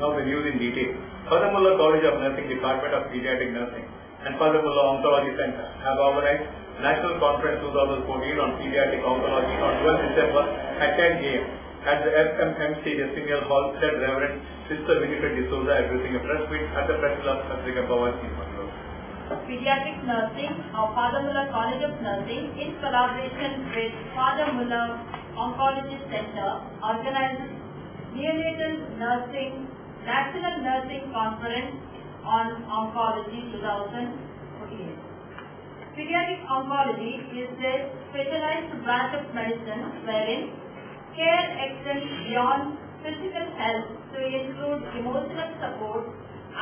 Now the news in detail. Furthermore, College of Nursing, Department of Pediatric Nursing and Furthermore Oncology Center have organized National Conference 2014 on Pediatric Oncology on 12 December at 10 a.m. at the FMMC Decennial Hall, said Reverend Sister Winifred D'Souza addressing a press meet at the Press Club Satrika Bhavan in Bangalore. Pediatric Nursing of Father Muller College of Nursing in collaboration with Father Muller Oncology Center organizes Neonatal Nursing National Nursing Conference on Oncology 2014. Pediatric oncology is a specialized branch of medicine wherein care extends beyond physical health to include emotional support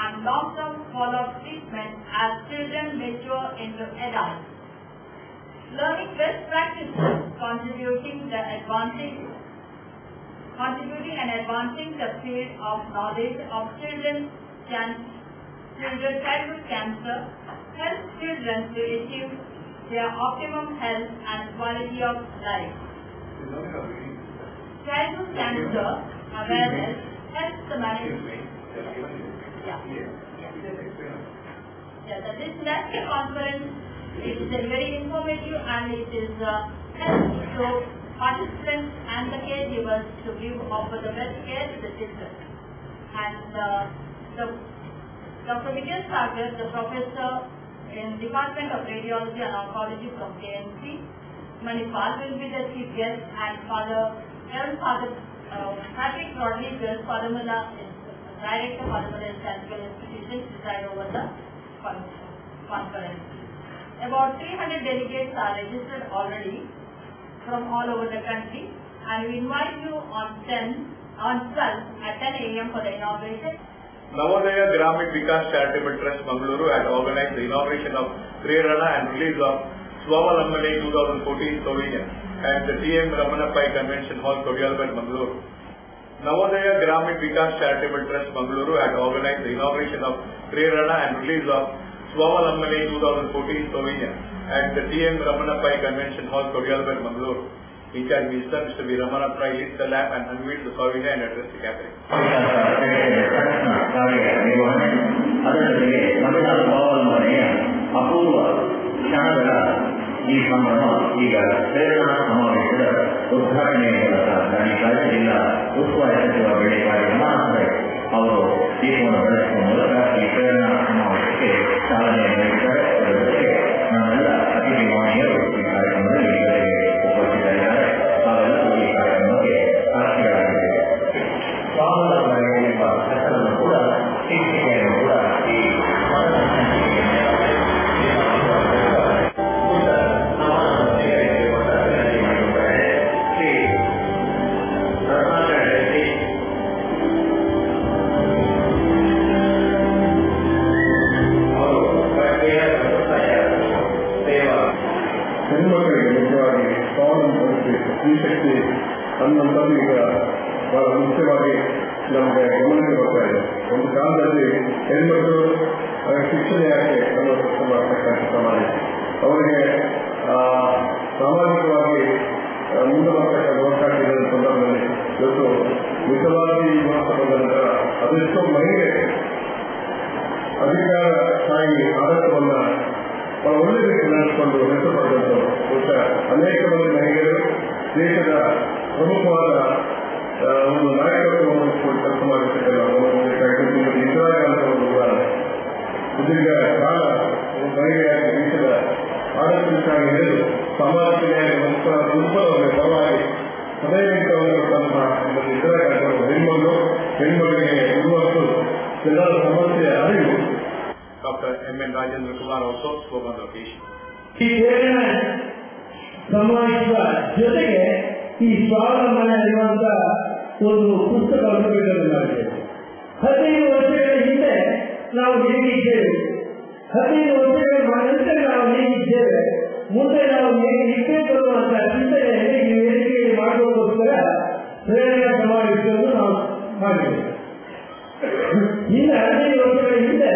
and long-term follow-up treatment as children mature into adults. Learning best practices, contributing and advancing the field of knowledge of childhood cancer helps children to achieve their optimum health and quality of life. Childhood cancer awareness helps the management. This national conference is very informative and it is helps to participants and the caregivers to offer the best care to the children. And Dr. Vijay Sagar, the professor in Department of Radiology and Oncology from KMC, Manipal, will be the chief guest, and Patrick Rodriguez, Father Muller, Director, Father Muller Surgical Institution, preside over the conference. About 300 delegates are registered already from all over the country, and we invite you on 12 at 10 a.m. for the inauguration. Navodaya Gramin Vikas Charitable Trust Bangalore had organized the inauguration of Prerana and release of Swavalamane 2014 Pavilion at the T.M. Ramanappai Convention Hall, Kodialbet, Bangalore. Navodaya Gramin Vikas Charitable Trust Bangalore had organized the inauguration of Prerana and release of Swavalamane 2014 Pavilion at the T.M. Ramanappai Convention Hall, Kodialbet, Bangalore. In charge Minister Mr. V. Ramanappai leads the lab and unveils the pavilion and addressed the gathering. ಈ ಸಂಭ್ರಮ ಈಗ ಪ್ರೇರಣಾ ಸಮಾವೇಶದ ಉದ್ಘಾಟನೆ ಮೂಲಕ ದಾನಿಕಾರಿ ಜಿಲ್ಲಾ ಉಸ್ತುವಾರಿ ಸಚಿವ ಬೆಳೆಗಾರಿ ರಮಾನಾಥ್ ಅವರು ದೀಪವನ್ನು ಬೆಳೆಸುವ ಮೂಲಕ ಈ ಪ್ರೇರಣಾ ಸಮಾವೇಶಕ್ಕೆ ಚಾಲನೆ ನೀಡಿದ್ದಾರೆ. ಅದರ ಜೊತೆಗೆ ನಾವೆಲ್ಲ ಅತಿಥಿ ಮಾನ್ಯರು ಈ ಕಾರ್ಯಕ್ರಮದಲ್ಲಿ ಉಪಸ್ಥಿತರಿದ್ದಾರೆ. ತಾವೆಲ್ಲರೂ ಈ ಕಾರ್ಯಕ್ರಮಕ್ಕೆ ಸಾಕ್ಷಿಗಳಾಗಿದ್ದೇವೆ. ಸ್ವಾವಲಂಬನೆ ಎಂಬ ಹೆಸರನ್ನು ಕೂಡ ಶೀರ್ಷಿಕೆಯನ್ನು ಕೂಡ ಈ ಅನ್ನುವಂಥದ್ದು ಈಗ ಬಹಳ ಮುಖ್ಯವಾಗಿ ನಮಗೆ ಗಮನಕ್ಕೆ ಬರ್ತಾ ಇದೆ. ಒಂದು ಕಾಲದಲ್ಲಿ ಹೆಣ್ಮಕ್ಳು ಶಿಕ್ಷಣ ಯಾಕೆ ಅನ್ನೋದಕ್ಕಂಥ ಮಾಡಿ ಅವರಿಗೆ ಸಾಮಾಜಿಕವಾಗಿ ಮುಂದೆ ಬರ್ತಕ್ಕಂಥ ಅವಕಾಶ ಇರೋ ಸಂದರ್ಭದಲ್ಲಿ ಇವತ್ತು ಮಿತವಾಗಿ ಮಹತ್ವ ಬಂದ ನಂತರ ಅದೆಷ್ಟೋ ಮಹಿಳೆ ಅಧಿಕಾರ ಸ್ಥಾಯಿ ಆಡಳಿತವನ್ನ ಬಹಳ ಒಳ್ಳೆ ರೀತಿ ನಡೆಸಿಕೊಂಡು ಹೆಸರು ಪಡೆದಂಥವ್ರು. ಬಹುಶಃ ಅನೇಕ ಮಂದಿ ಮಹಿಳೆಯರು ದೇಶದ ಪ್ರಮುಖವಾದ ಒಂದು ನಾಯಕತ್ವವನ್ನು ಕೆಲಸ ಮಾಡಿರ್ತಕ್ಕಂಥ ಇಂದಿರಾ ಗಾಂಧಿ ಅವರು ಕೂಡ ಸುದೀರ್ಘ ಕಾಲ ಮಹಿಳೆಯಾಗಿ ದೇಶದ ಆಡಳಿತಕ್ಕಾಗಿ ಹಿಡಿದು ಸಾಮಾಜಿಕ ನ್ಯಾಯ ದುರ್ಬಲವರ ಪರವಾಗಿ ಸದೈವಿಕವಾಗಿರುವಂತಹ ಇಂದಿರಾ ಗಾಂಧಿ ಅವರು ಹೆಣ್ಮಗಳಿಗೆ ಇರುವಷ್ಟು ಜನರ ಸಮಸ್ಯೆಯ ಅರಿವು. Dr. M.N. Rajendra Kumar also spoke on the occasion. ಈ ಪ್ರೇರಣೆ ಸಮಾವೇಶದ ಜೊತೆಗೆ ಈ ಸ್ವಾವಲಂಬನೆ ಇರುವಂತಹ ಒಂದು ಪುಸ್ತಕವನ್ನು ಬಿಡುಗಡೆ ಮಾಡಿದ್ದೇವೆ. 15 ವರ್ಷಗಳ ಹಿಂದೆ ನಾವು ಹೇಗಿದ್ದೇವೆ, 15 ವರ್ಷಗಳ ನಂತರ ನಾವು ಹೇಗಿದ್ದೇವೆ, ಮುಂದೆ ನಾವು ಹೇಗೆ ಇರಬೇಕು ಅನ್ನುವಂತಹ ಚಿಂತನೆಯಲ್ಲಿ ಈ ವೇದಿಕೆಯಲ್ಲಿ ಮಾಡುವುದಕ್ಕೋಸ್ಕರ ಪ್ರೇರಣಾ ಸಮಾವೇಶವನ್ನು ನಾವು ಮಾಡಿದ್ದೇವೆ. ಇನ್ನು 15 ವರ್ಷಗಳ ಹಿಂದೆ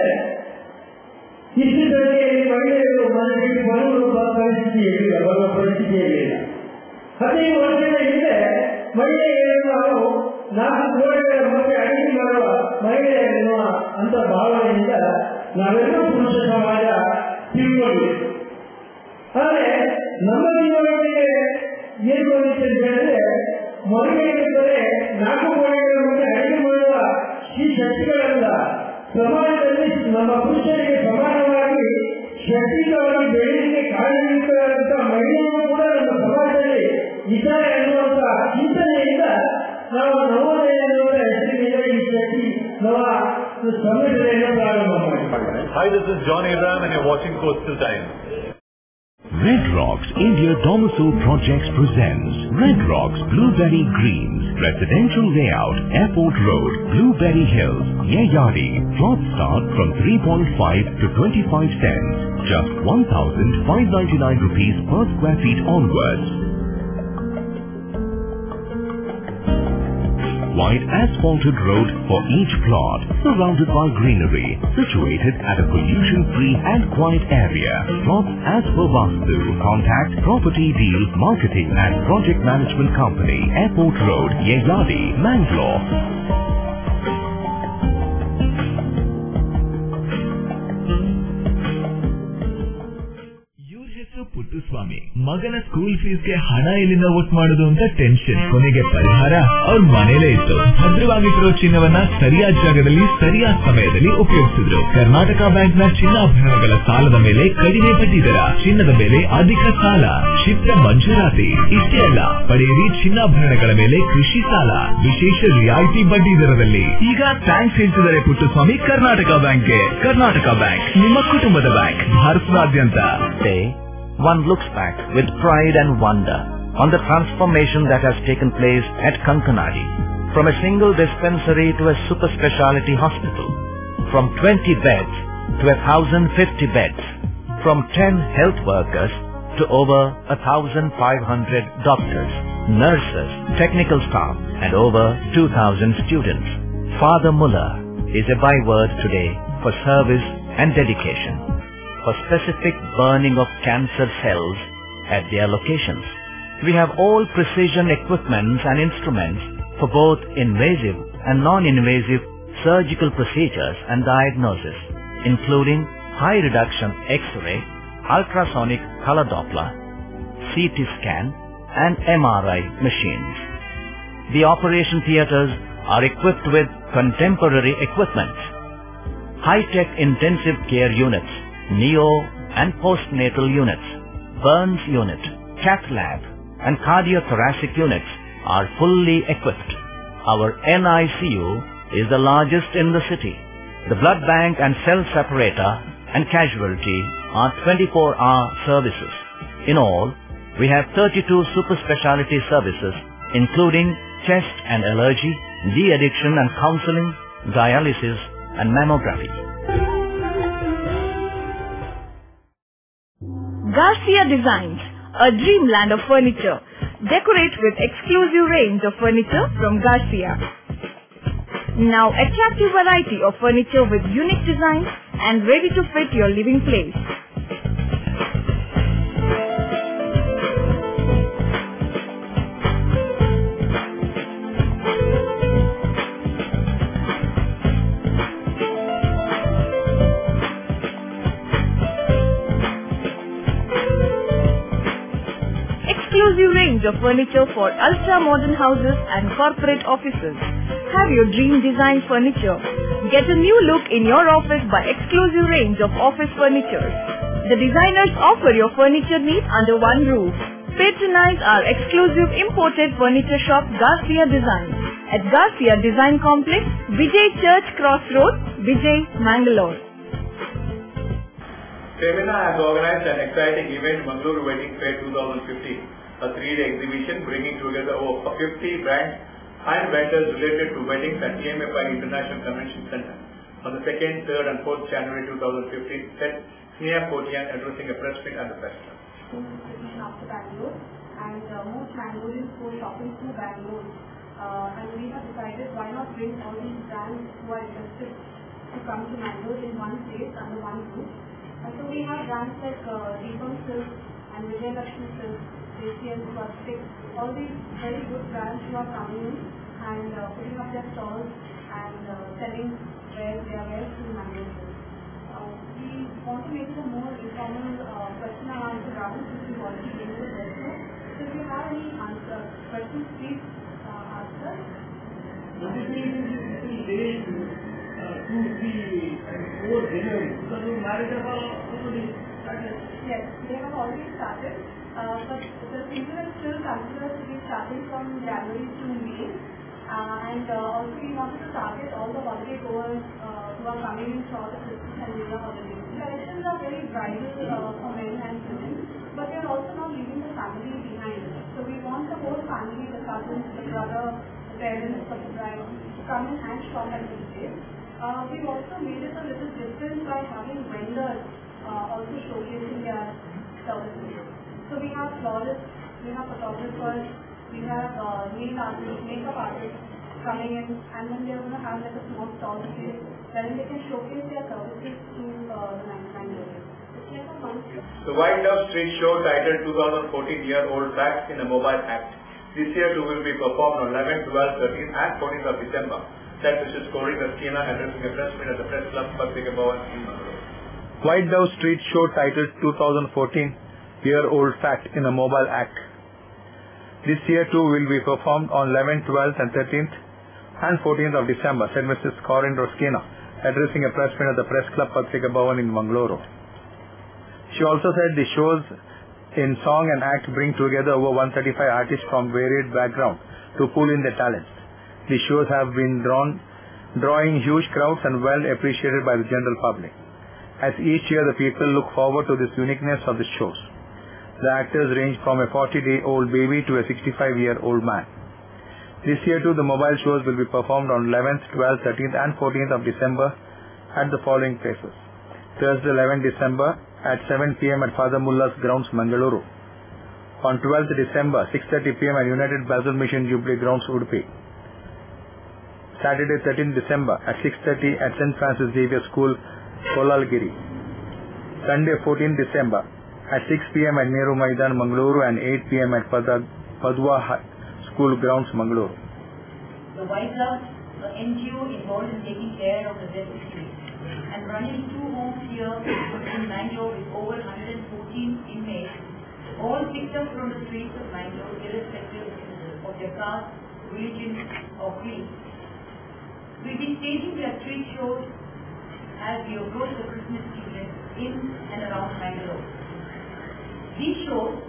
ಇಷ್ಟು ಸಂಖ್ಯೆಯಲ್ಲಿ ಮಹಿಳೆಯರು ಮನೆಗೆ ಬರುವ ಪರಿಸ್ಥಿತಿಯಲ್ಲಿಲ್ಲ, ಬರುವ ಪರಿಸ್ಥಿತಿಯಲ್ಲಿಲ್ಲ. 15 ವರ್ಷಗಳ ಹಿಂದೆ ಮಹಿಳೆಯರು ನಾವು 4 ಗೋಡೆಗಳ ಮಧ್ಯೆ ಅಡಿಗೆ ಮಾಡುವ ಮಹಿಳೆ ಎನ್ನುವ ಅಂತ ಭಾವನೆಯಿಂದ ನಾವೆಲ್ಲರೂ ಪುರುಷ ಸಮಾಜ ತಿಳ್ಕೊಂಡಿದ್ದೀವಿ. ಆದರೆ ನಮ್ಮ ಜೀವನಕ್ಕೆ ಏನು ಬಂದಿದೆ ಅಂತ ಹೇಳಿದ್ರೆ, ಮಹಿಳೆಯರಿದ್ದರೆ 4 ಗೋಡೆಗಳ ಮಧ್ಯೆ ಅಡಿಗೆ ಮಾಡುವ ಈ ಶಕ್ತಿಗಳೆಲ್ಲ ಸಮಾಜದಲ್ಲಿ ನಮ್ಮ ಪುರುಷರಿಗೆ ಸಮಾನವಾಗಿ ಶಕ್ತಿಯುತವಾಗಿ ಬೆಳೆಯಲಿಕ್ಕೆ ಕಾರಣೀಭೂತರಾದಂಥ ಮಹಿಳೆಯರು ಕೂಡ ನಮ್ಮ ಸಮಾಜದಲ್ಲಿ ಇದ್ದಾರೆ ಎನ್ನುವಂತ ಚಿಂತನೆಯಿಂದ ನಾವು ನವೋದಯ ಎನ್ನುವ ಹೆಸರಿನಿಂದ ಈ ಶಕ್ತಿ ನವ ಸಂಘಟನೆಯನ್ನು ಪ್ರಾರಂಭ ಮಾಡಿದ್ದೇವೆ. Hi, this is John Abraham and you're watching Coastal Times. Red Rocks India Domicile Projects presents Red Rocks Blueberry Greens, Residential Layout, Airport Road, Blueberry Hills, Yayadi. Plots start from 3.5 to 25 cents, just 1,599 rupees per square feet onwards. Wide asphalted road for each plot, surrounded by greenery, situated at a pollution-free and quiet area. Plots as per Vastu. Contact Property Deal Marketing and Project Management Company, Airport Road, Yayadi, Mangalore. Puttaswamy ಮಗನ school ಫೀಸ್ಗೆ ಹಣ ಎಲ್ಲಿಂದ ಒಟ್ಟು ಮಾಡೋದು ಅಂತ tension. ಕೊನೆಗೆ ಪರಿಹಾರ ಅವ್ರ ಮನೇಲೇ ಇತ್ತು. ಭದ್ರವಾಗಿಟ್ಟಿರೋ ಚಿನ್ನವನ್ನ ಸರಿಯಾದ ಜಾಗದಲ್ಲಿ ಸರಿಯಾದ ಸಮಯದಲ್ಲಿ ಉಪಯೋಗಿಸಿದ್ರು. ಕರ್ನಾಟಕ ಬ್ಯಾಂಕ್ ನ ಚಿನ್ನಾಭರಣಗಳ ಸಾಲದ ಮೇಲೆ ಕಡಿಮೆ ಬಡ್ಡಿ ದರ, ಚಿನ್ನದ ಮೇಲೆ ಅಧಿಕ ಸಾಲ, ಕ್ಷಿಪ್ರ ಮಂಜೂರಾತಿ. ಇಷ್ಟೇ ಅಲ್ಲ, ಪಡೆಯಿರಿ ಚಿನ್ನಾಭರಣಗಳ ಮೇಲೆ ಕೃಷಿ ಸಾಲ ವಿಶೇಷ ರಿಯಾಯಿತಿ ಬಡ್ಡಿ ದರದಲ್ಲಿ. ಈಗ ಥ್ಯಾಂಕ್ಸ್ ಹೇಳ್ತಿದ್ದಾರೆ ಪುಟ್ಟಸ್ವಾಮಿ ಕರ್ನಾಟಕ ಬ್ಯಾಂಕ್ಗೆ. ಕರ್ನಾಟಕ ಬ್ಯಾಂಕ್ ನಿಮ್ಮ ಕುಟುಂಬದ ಬ್ಯಾಂಕ್, ಭಾರತದಾದ್ಯಂತ. One looks back with pride and wonder on the transformation that has taken place at Kankanadi, from a single dispensary to a super speciality hospital, from 20 beds to 1,050 beds, from 10 health workers to over 1,500 doctors, nurses, technical staff and over 2,000 students. Father Muller is a byword today for service and dedication, for specific burning of cancer cells at their locations. We have all precision equipments and instruments for both invasive and non-invasive surgical procedures and diagnosis, including high reduction X-ray, ultrasonic color Doppler, CT scan and MRI machines. The operation theatres are equipped with contemporary equipment, high-tech intensive care units, neo and postnatal units, burns unit, cath lab and cardiothoracic units are fully equipped. Our NICU is the largest in the city. The blood bank and cell separator and casualty are 24-hour services. In all, we have 32 super speciality services including chest and allergy, de-addiction and counseling, dialysis and mammography. Garcia Designs, a dreamland of furniture. Decorate with exclusive range of furniture from Garcia. Now attractive variety of furniture with unique designs and ready to fit your living place. Exclusive range of furniture for ultra-modern houses and corporate offices. Have your dream design furniture. Get a new look in your office by exclusive range of office furniture. The designers offer your furniture needs under one roof. Patronize our exclusive imported furniture shop Garcia Design at Garcia Design Complex, Vijay Church Cross Road, Vijay, Mangalore. Femina has organized an exciting event, Mangalore Wedding Fair 2015. A 3-day exhibition bringing together over 50 brands and vendors related to weddings at EMFI International Convention Center on the 2nd, 3rd and 4th January 2015, set Sneha Kotian addressing a press meet at the festival. After Bangalore, and most Mangaloreans go shopping through Bangalore, and we have decided why not bring all these brands who are interested to come to Mangalore in one place under one roof. So we have brands like Deepam Silk and Vijay Lakshmi Silk, JCL Swastik, all these very good brands who are coming in, and putting up their stalls and selling their wares to Mangalore. We want to make it a more informal question and answer round since we've already been to the also. So if you have any questions, please ask us. Yes, they have already started, but the season is still considered to be starting from January to May. And also we wanted to target all the holiday goers who are coming in for the Christmas and New Year holidays. The collections are very bridal for men and women, but we are also not leaving the family behind. So we want the whole family, the cousins, the brother, the parents of the bride to come in and shop at this day. We've also made it a little different by having vendors also showcasing their services. So we have florists, we have photographers, we have nail artists, makeup artists coming in, and then they're going to have like a small stall space wherein they can showcase their services to the Mangalore. It's like a month. The White Dove Street Show titled 2014 Year-Old Facts in a Mobile Act. This year too will be performed on 11th, 12th, 13th and 14th of December. That Mrs. Corinne Rasquina addressing a press meet at the Press Club, Patrika Bhavan in Mangalore. White Dove Street Show titled 2014 Year-Old Fact in a Mobile Act. This year too will be performed on 11th, 12th and 13th and 14th of December, said Mrs. Corinne Rasquina, addressing a press meet at the Press Club, Patrika Bhavan in Mangalore. She also said the shows in song and act bring together over 135 artists from varied backgrounds to pool in their talents. The shows have been drawing huge crowds and well appreciated by the general public. As each year the people look forward to this uniqueness of the shows. The actors range from a 40-day-old baby to a 65-year-old man. This year too the mobile shows will be performed on 11th, 12th, 13th and 14th of December at the following places. Thursday 11th December at 7 p.m. at Father Mullah's Grounds, Mangaluru. On 12th December, 6:30 p.m. at United Baptist Mission Jubilee Grounds, Udupi. Saturday 13th December at 6:30 at St. Francis Xavier School, Kolalgiri. Sunday 14th December at 6 p.m. at Nehru Maidan, Mangaluru and 8 p.m. at Padua School Grounds, Mangaluru. The White Dove, the NGO involved in taking care of the destitute and running 2 homes here in Mangalore with over 114 inmates, all picked up from the streets of Mangalore irrespective of their caste, religion or creed. We'll be staging their street shows as we approach the Christmas season in and around Mangalore. These shows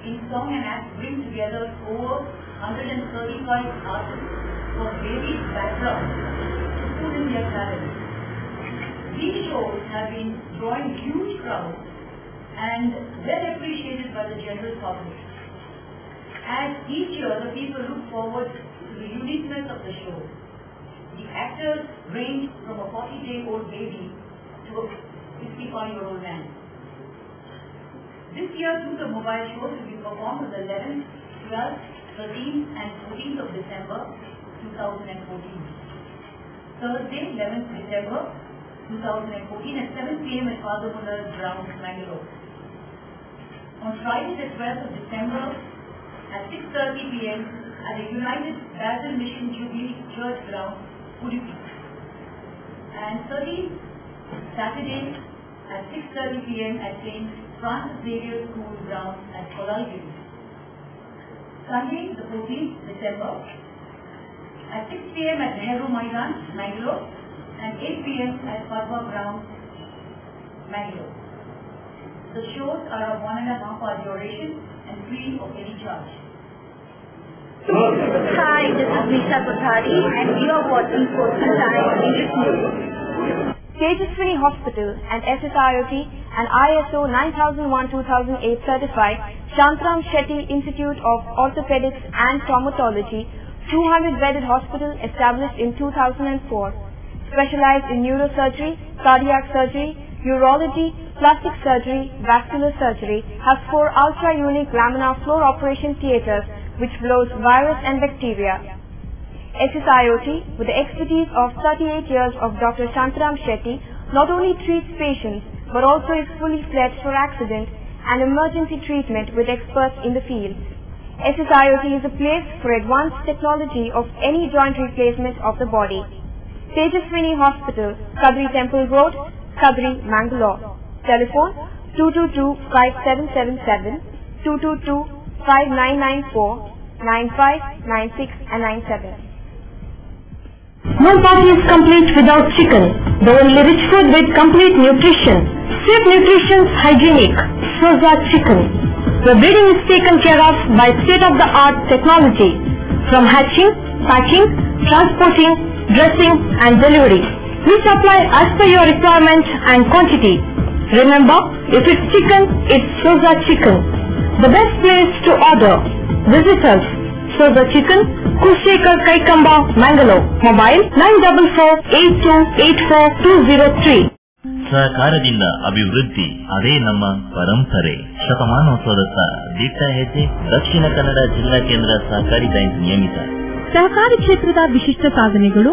in song and act bring together over 135 artists from varied backgrounds to put in their talents. These shows have been drawing huge crowds and well appreciated by the general public. As each year the people look forward to the uniqueness of the show. The actors range from a 40-day-old baby to a 65-year-old man. This year too the mobile shows will be performed on the 11th, 12th, 13th and 14th of December 2014. Thursday, 11th December 2014 at 7 p.m. at Father Mullah's Grounds, Mangalore. On Friday the 12th of December at 6:30 p.m. at the United Baptist Mission Jubilee Church Grounds, Udupi. And 13th Saturday at 6:30 p.m. at St. Francis Xavier School Grounds at Kolalgiri. Sunday, the 14th December at 6 p.m. at Nehru Maidan, Mangalore, and 8 p.m. at Padua Grounds, Mangalore. The shows are of 1.5 hour duration and free of any charge. Hi, this is Nisha Kothari and you are watching Coastal Times English News. Tejaswini Hospital and SSIOT and ISO 9001-2008 certified Shantram Shetty Institute of Orthopedics and Traumatology 200-bedded hospital established in 2004. Specialized in neurosurgery, cardiac surgery, urology, plastic surgery, vascular surgery, has 4 ultra-unique laminar floor operation theatres which blows virus and bacteria. SSIOT, with the expertise of 38 years of Dr. Shantram Shetty, not only treats patients but also is fully fledged for accident and emergency treatment with experts in the field. SSIoT is a place for advanced technology of any joint replacement of the body. Tejaswini Hospital, Kadri Temple Road, Kadri, Mangalore. Telephone 222-5777, 222-5994, 95, 96 and 97. No party is complete without chicken. The only rich food with complete nutrition. Sweet nutrition, hygienic. Soza Chicken. The breeding is taken care of by state-of-the-art technology. From hatching, packing, transporting, dressing and delivery. We supply as per your requirement and quantity. Remember, if it's chicken, it's Soza Chicken. The best place to order. Visit us. Soza Chicken, Kushekar Kaikamba, Mangalore. Mobile 944-8284-203. ಸಹಕಾರದಿಂದ ಅಭಿವೃದ್ಧಿ ಅದೇ ನಮ್ಮ ಪರಂಪರೆ. ಶತಮಾನೋತ್ಸವದತ್ತ ದಿಟ್ಟ ಹೆಜ್ಜೆ. ದಕ್ಷಿಣ ಕನ್ನಡ ಜಿಲ್ಲಾ ಕೇಂದ್ರ ಸಹಕಾರಿ ಬ್ಯಾಂಕ್ ನಿಯಮಿತ. ಸಹಕಾರಿ ಕ್ಷೇತ್ರದ ವಿಶಿಷ್ಟ ಸಾಧನೆಗಳು.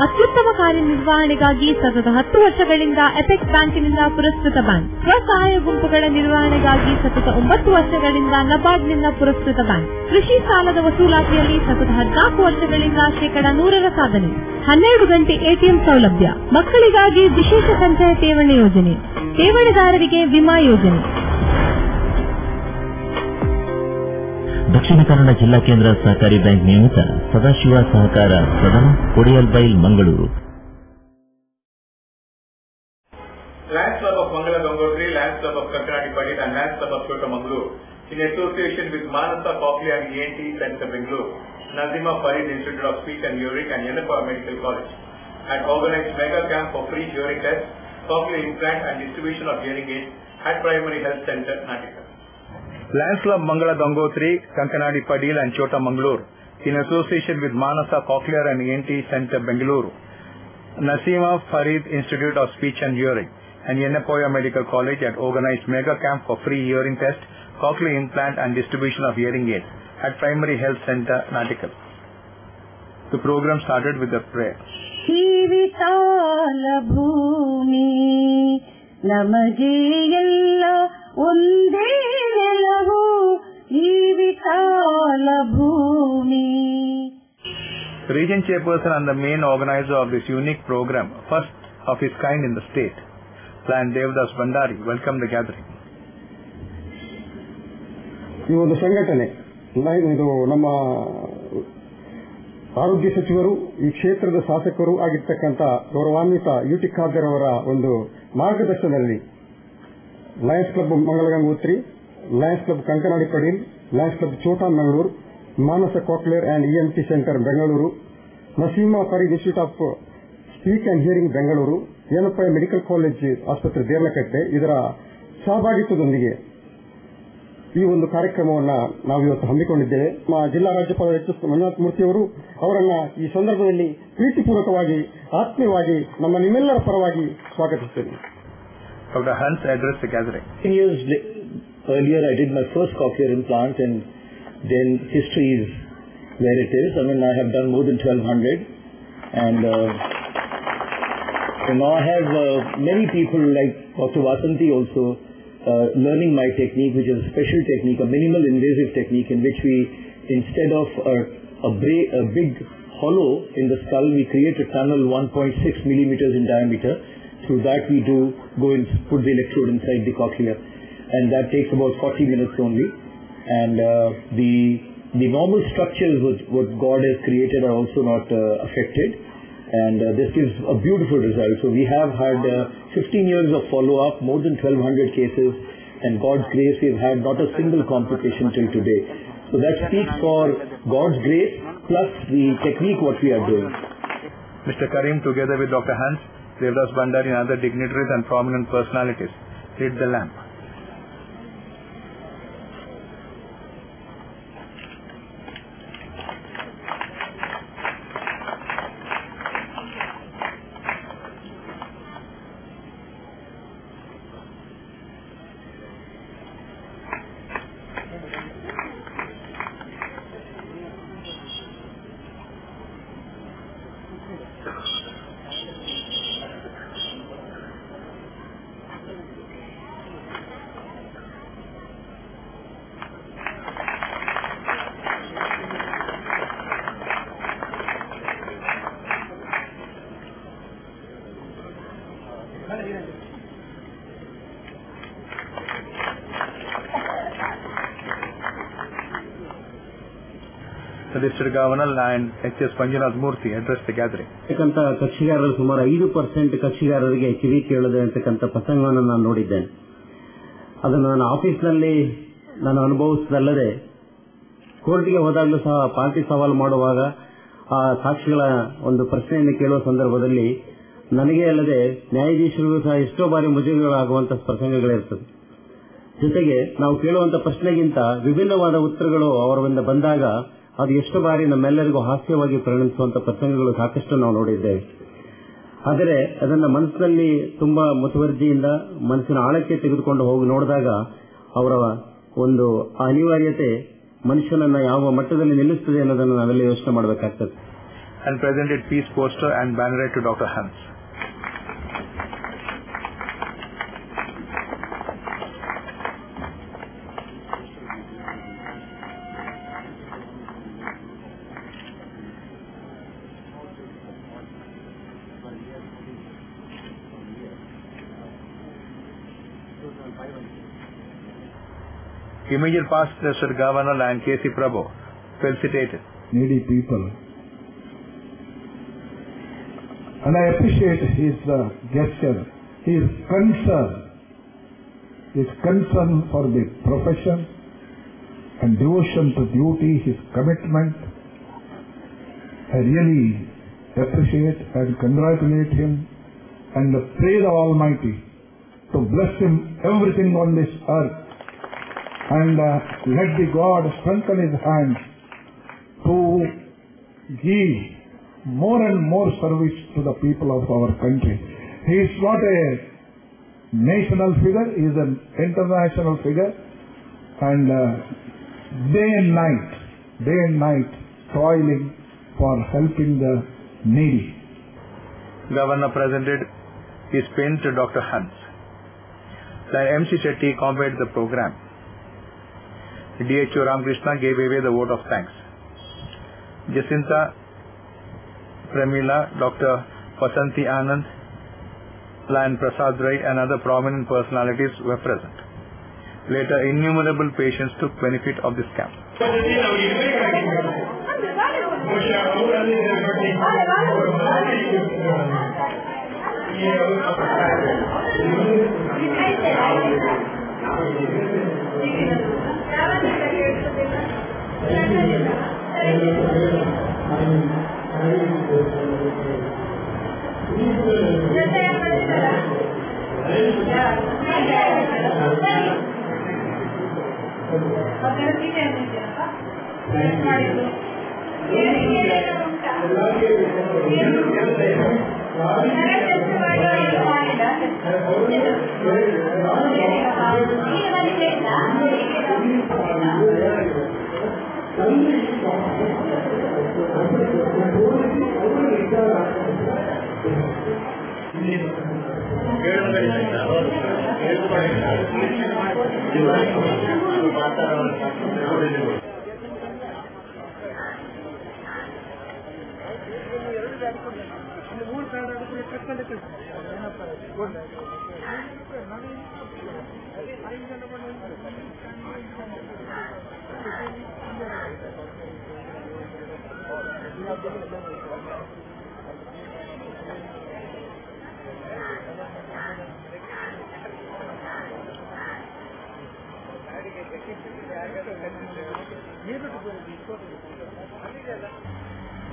ಅತ್ಯುತ್ತಮ ಕಾರ್ಯನಿರ್ವಹಣೆಗಾಗಿ ಸತತ 10 ವರ್ಷಗಳಿಂದ ಎಪೆಕ್ಸ್ ಬ್ಯಾಂಕಿನಿಂದ ಪುರಸ್ಕೃತ ಬ್ಯಾಂಕ್. ಸ್ವಸಹಾಯ ಗುಂಪುಗಳ ನಿರ್ವಹಣೆಗಾಗಿ ಸತತ 9 ವರ್ಷಗಳಿಂದ ನಬಾರ್ಡ್ನಿಂದ ಪುರಸ್ಕೃತ ಬ್ಯಾಂಕ್. ಕೃಷಿ ಸಾಲದ ವಸೂಲಾತಿಯಲ್ಲಿ ಸತತ 14 ವರ್ಷಗಳಿಂದ ಶೇಕಡಾ 100 ಸಾಧನೆ. 12 ಗಂಟೆ ಎಟಿಎಂ ಸೌಲಭ್ಯ. ಮಕ್ಕಳಿಗಾಗಿ ವಿಶೇಷ ಸಂಚಯ ಠೇವಣಿ ಯೋಜನೆ. ಠೇವಣಿದಾರರಿಗೆ ವಿಮಾ ಯೋಜನೆ. ದಕ್ಷಿಣ ಕನ್ನಡ ಜಿಲ್ಲಾ ಕೇಂದ್ರ ಸಹಕಾರಿ ಬ್ಯಾಂಕ್ ನಿಯಮಿತ ಸದಾಶಿವ ಸಹಕಾರ ಸದನ, Kodialbail, Mangaluru. Lions Club of Mangala Gangotri, Lions Club of Kankanadi Padit and Lions Club of Chota Mangalore in association with Manasa Cochlear and ENT Center Bengaluru, Nazima Farid Institute of Speech and Hearing and Yennepa Medical College had organized mega camp for free hearing tests, cochlear implant and distribution of hearing aids at Primary Health Center, Natika. Lions Club Mangala Gangotri, Kankanadi Padil and Chota Mangalore in association with Manasa Cochlear and ENT Center Bengaluru, Nazima Farid Institute of Speech and Hearing and Yennepoya Medical College had organized mega camp for free hearing test, cochlear implant and distribution of hearing aids at Primary Health Center, Natikal. The program started with a prayer. ಜೀವಿತಾಲ ಭೂಮಿ ನಮಗೆ ಎಲ್ಲ ಒಂದೇ ನೆಲವು ಜೀವಿತಾಲ ಭೂಮಿ. Region Chairperson and the main organizer of this unique program, first of its kind in the state, Plan Devdas Bandari, welcomed the gathering. ಈ ಒಂದು ಸಂಘಟನೆ ಇದು ನಮ್ಮ ಆರೋಗ್ಯ ಸಚಿವರು, ಈ ಕ್ಷೇತ್ರದ ಶಾಸಕರು ಆಗಿರ್ತಕ್ಕಂಥ ಗೌರವಾನ್ವಿತ ಯುಟಿ ಖಾದರ್ ಅವರ ಒಂದು ಮಾರ್ಗದರ್ಶನದಲ್ಲಿ Lions club Mangala Gangotri, Lions club Kankanadi Padil, Lions club Chota Mangaluru, Manasa cochlear and ENT centre Bengaluru, Naseema Fareed institute of speech and hearing Bengaluru, Yenepoya medical college ಆಸ್ಪತ್ರೆ ದೇರ್ಲಕಟ್ಟೆ ಇದರ ಸಹಭಾಗಿತ್ವದೊಂದಿಗೆ ಈ ಒಂದು ಕಾರ್ಯಕ್ರಮವನ್ನು ನಾವು ಇವತ್ತು ಹಮ್ಮಿಕೊಂಡಿದ್ದೇವೆ. ಜಿಲ್ಲಾ ರಾಜ್ಯಪಾಲ ಎಚ್ ಎಸ್ ಮಂಜುನಾಥ ಮೂರ್ತಿ ಅವರು ಅವರನ್ನ ಈ ಸಂದರ್ಭದಲ್ಲಿ ಪ್ರೀತಿಪೂರ್ವಕವಾಗಿ ಆತ್ಮೀಯವಾಗಿ ನಮ್ಮ ನಿಮ್ಮೆಲ್ಲರ ಪರವಾಗಿ ಸ್ವಾಗತಿಸುತ್ತೇನೆ. Dr. Hans addressed the gathering. 10 years earlier I did my first cochlear implant, and then history is where it is. I mean, I have done more than 1200, and now I have many people like Dr. Vasanti also learning my technique, which is a special technique, a minimal invasive technique in which we, instead of a big hollow in the skull, we create a tunnel 1.6 millimeters in diameter. Through that we do go and put the electrode inside the cochlea, and that takes about 40 minutes only. And the normal structures what God has created are also not affected, and this gives a beautiful result. So we have had 15 years of follow-up, more than 1200 cases, and God's grace we have had not a single complication till today. So that speaks for God's grace plus the technique what we are doing. Mr. Karim, together with Dr. Hans, Devdas Bandari and other dignitaries and prominent personalities, lit the lamp. The district governor and H.S. Panjanath Murthy addressed the gathering. ಕಕ್ಷಿಗಾರರು ಸುಮಾರು 5% ಕಕ್ಷಿಗಾರರಿಗೆ ಕಿವಿ ಕೇಳದೆ ಅಂತಕ್ಕಂಥ ಪ್ರಸಂಗವನ್ನು ನಾನು ನೋಡಿದ್ದೇನೆ. ಅದನ್ನು ನಾನು ಆಫೀಸ್ನಲ್ಲಿ ನಾನು ಅನುಭವಿಸಿದಲ್ಲದೆ ಕೋರ್ಟ್ಗೆ ಹೋದಾಗಲೂ ಸಹ ಪಾರ್ಟಿ ಸವಾಲು ಮಾಡುವಾಗ ಆ ಸಾಕ್ಷಿಗಳ ಒಂದು ಪ್ರಶ್ನೆಯನ್ನು ಕೇಳುವ ಸಂದರ್ಭದಲ್ಲಿ ನನಗೆ ಅಲ್ಲದೆ ನ್ಯಾಯಾಧೀಶರಿಗೂ ಸಹ ಎಷ್ಟೋ ಬಾರಿ ಮುಜುಗರವಾಗುವಂತಹ ಪ್ರಸಂಗಗಳಿರ್ತದೆ. ಜೊತೆಗೆ ನಾವು ಕೇಳುವಂತಹ ಪ್ರಶ್ನೆಗಿಂತ ವಿಭಿನ್ನವಾದ ಉತ್ತರಗಳು ಅವರಿಂದ ಬಂದಾಗ ಅದು ಎಷ್ಟು ಬಾರಿ ನಮ್ಮೆಲ್ಲರಿಗೂ ಹಾಸ್ಯವಾಗಿ ಪರಿಣಮಿಸುವಂತಹ ಪ್ರಸಂಗಗಳು ಸಾಕಷ್ಟು ನಾವು ನೋಡಿದ್ದೇವೆ. ಆದರೆ ಅದನ್ನ ಮನಸ್ಸಿನಲ್ಲಿ ತುಂಬಾ ಮುತುವರ್ಜಿಯಿಂದ ಮನಸ್ಸಿನ ಆಳಕ್ಕೆ ತೆಗೆದುಕೊಂಡು ಹೋಗಿ ನೋಡಿದಾಗ ಅವರ ಒಂದು ಅನಿವಾರ್ಯತೆ ಮನುಷ್ಯನನ್ನ ಯಾವ ಮಟ್ಟದಲ್ಲಿ ನಿಲ್ಲಿಸುತ್ತದೆ ಅನ್ನೋದನ್ನು ನಾವೆಲ್ಲ ಯೋಚನೆ ಮಾಡಬೇಕಾಗ್ತದೆ. And presented peace poster and banner to Dr. Hans. Immediate past District Governor and K.C. Prabhu felicitated needy people. And I appreciate his gesture, his concern for the profession and devotion to duty, his commitment. I really appreciate and congratulate him and pray the Almighty to bless him everything on this earth and let the God strengthen his hands to give more and more service to the people of our country. He is not a national figure, he is an international figure, and day and night toiling for helping the needy. Governor presented his pen to Dr. Hans. Then M.C. Chetty completed the program. D.H.O. Ramakrishna gave away the vote of thanks. Jacinta, Pramila, Dr. Vasanti Anand, and Prasad Rai and other prominent personalities were present. Later, innumerable patients took benefit of this camp.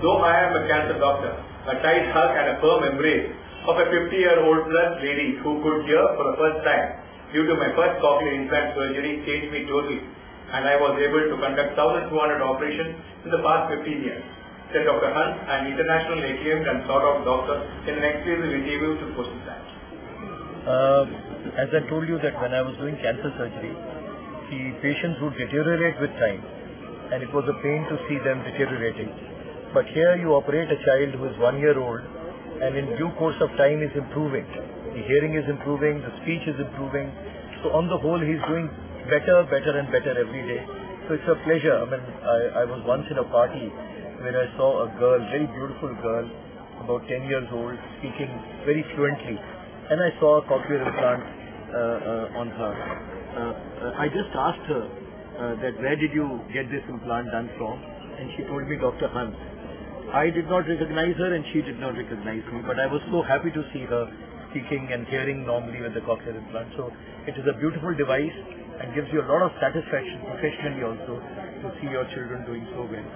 Though I am a cancer doctor, a tight hug and a firm embrace of a 50-year-old plus lady who could hear for the first time due to my first cochlear implant surgery changed me totally, and I was able to conduct 1,200 operations in the past 15 years, said Dr. Hunt, an international acclaimed and sought-out doctor in an exclusive interview to Postman. As I told you that when I was doing cancer surgery, the patients would deteriorate with time, and it was a pain to see them deteriorating. But here you operate a child who is 1 year old, and in due course of time is improving. The hearing is improving, the speech is improving. So on the whole, he's doing better and better every day. So it's a pleasure. I mean, I was once in a party where I saw a girl, very beautiful girl, about 10 years old, speaking very fluently, and I saw a cochlear implant on her. I just asked her that where did you get this implant done from? and she told me Dr. Hunt. I did not recognize her and she did not recognize me, but I was so happy to see her speaking and hearing normally with the cochlear implant. So it is a beautiful device and gives you a lot of satisfaction professionally also to see your children doing so well.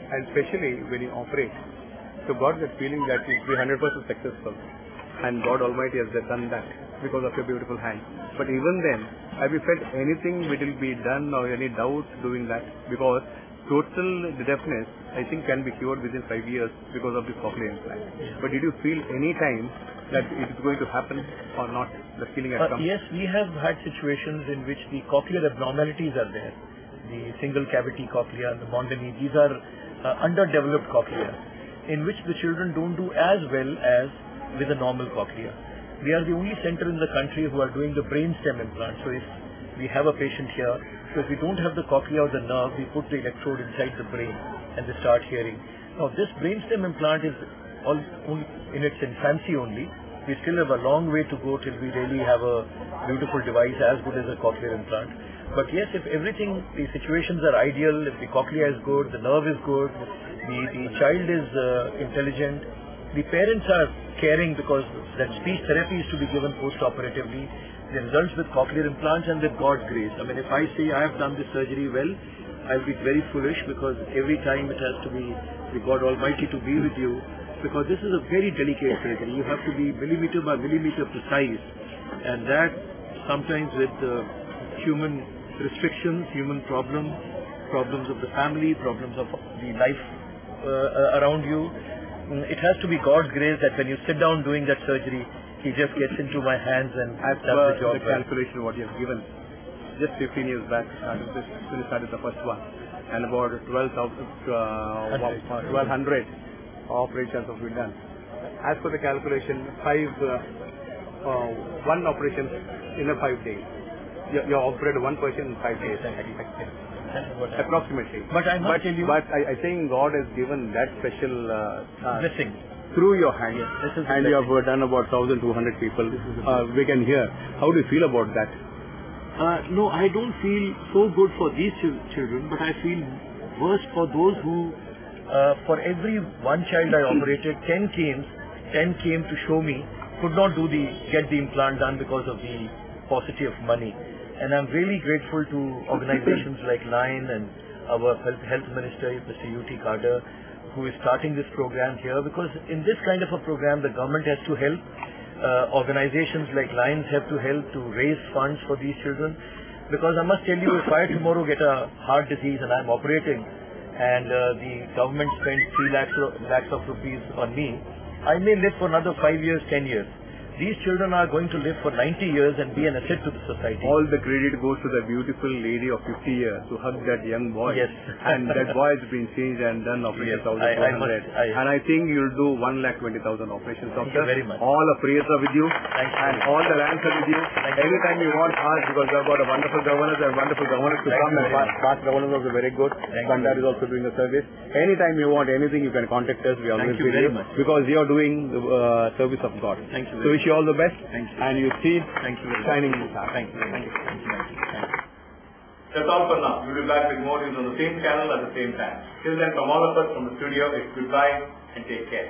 And especially when you operate, so got that feeling that you'll be 100% successful, and God Almighty has done that because of your beautiful hand. But even then, have you felt anything which will be done or any doubt doing that? Because total deafness, I think, can be cured within 5 years because of this cochlear implant. But did you feel any time that it is going to happen or not? The feeling has come? Yes, we have had situations in which the cochlear abnormalities are there. The single cavity cochlea and the Mondini, these are underdeveloped cochlea, in which the children don't do as well as with a normal cochlea. We are the only center in the country who are doing the brainstem implant. So if we have a patient here, so if we don't have the cochlea or the nerve, we put the electrode inside the brain and they start hearing. Now this brainstem implant is all in its infancy only. We still have a long way to go till we really have a beautiful device as good as a cochlear implant. But yes, if everything, the situations are ideal, if the cochlea is good, the nerve is good, the child is intelligent, the parents are caring because that speech therapy is to be given post-operatively. The results with cochlear implants and with God's grace. I mean, if I say I have done this surgery well, I'll be very foolish because every time it has to be the God Almighty to be with you, because this is a very delicate surgery. You have to be millimeter by millimeter precise, and that sometimes with human restrictions, human problems of the family, problems of the life around you, it has to be God's grace that when you sit down doing that surgery, He just gets into my hands and as does the job. The calculation what you have given, just 15 years back, when you started the first one, and about 1,200 operations have been done. As per the calculation, one operation in 5 days. You operated one person in 5 days. Approximately. But I must tell you. But I think God has given that special blessing through your hand. Yes, and you have done about 1,200 people. We can hear. How do you feel about that? No, I don't feel so good for these children, but I feel worse for those who, for every one child I operated, 10 came to show me, could not get the implant done because of the paucity of money. And I'm really grateful to organizations like Lion and our health minister, Mr. U.T. Carter, who is starting this program here, because in this kind of a program, the government has to help. Organizations like Lions have to help to raise funds for these children, because I must tell you, if I tomorrow get a heart disease and I'm operating and the government spends 3 lakhs of rupees on me, I may live for another 5 years, 10 years. These children are going to live for 90 years and be an asset to the society. All the credit goes to the beautiful lady of 50 years who hugged that young boy. Yes. And that boy has been changed and done operations 1,400. And I think you'll do 1,20,000 operations. Thank you very much. All the prayers are with you. And all the lands are with you. Anytime you want us, because we've got a wonderful governors and wonderful governors to come. And past governors are also very good. Bandar is also doing a service. Anytime you want anything, you can contact us. We are always with you. Because you are doing the service of God. Thank you. So wish you all the best. Thank you. And you see shining star. Thank you. Thank you. That's all for now. We'll be back with more news on the same channel at the same time. Till then, from all of us from the studio, it's goodbye and take care.